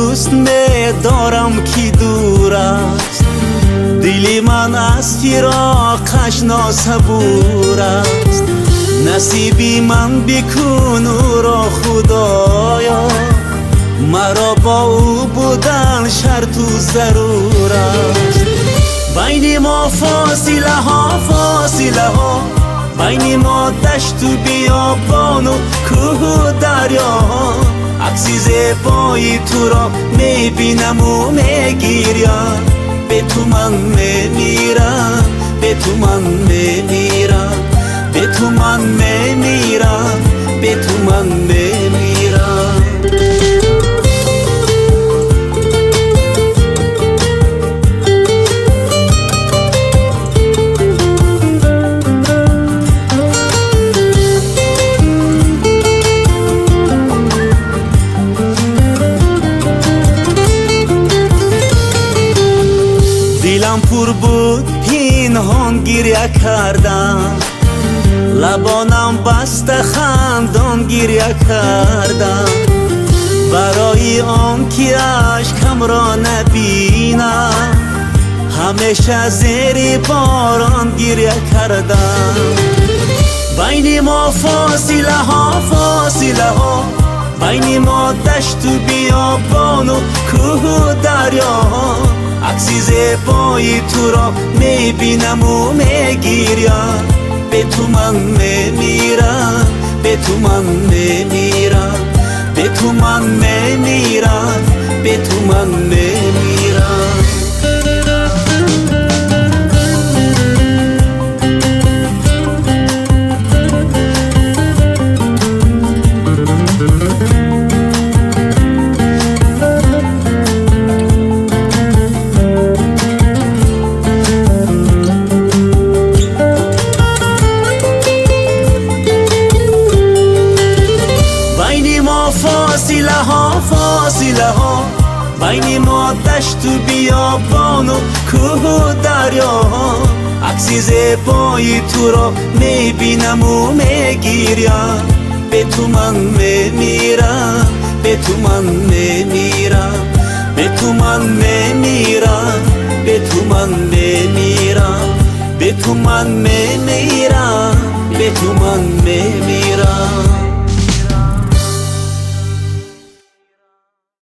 دوست می‌دارم که دور است، دل من از فراقش ناصبور است. نصیبی من بکن او را خدایا، مرا با او بودن شرط و ضرور است. بین ما فاصله ها، بین ما دشت و بیابان و کوه و دریا. عکسی زیبای تو را میبینم و میگیرم، به تو من میمیرم، به تو من میمیرم، به تو من میمیرم، به تو من میمیرم. دلم پر بود پنهان گریه کردم، لبانم بسته خندان گریه کردم. برای آن که اشکم را نبینم، همیشه زیر باران گریه کردم. بین ما فاصله ها، بین ما دشت و بیابان و کوه و دریا. عکسی زیبای تو را میبینم و میگیرم، به تو من میمیرم، به تو من میمیرم، به تو من میمیرم، به تو من میمیرم. فاصله ها، بین ما دشت و بیابان و کوه و دریا. عکسی زیبای تو را میبینم و میگیرم، به تو من میمیرم، به تو من میمیرم، به تو من میمیرم، به تو من میمیرم، به تو من میمیرم.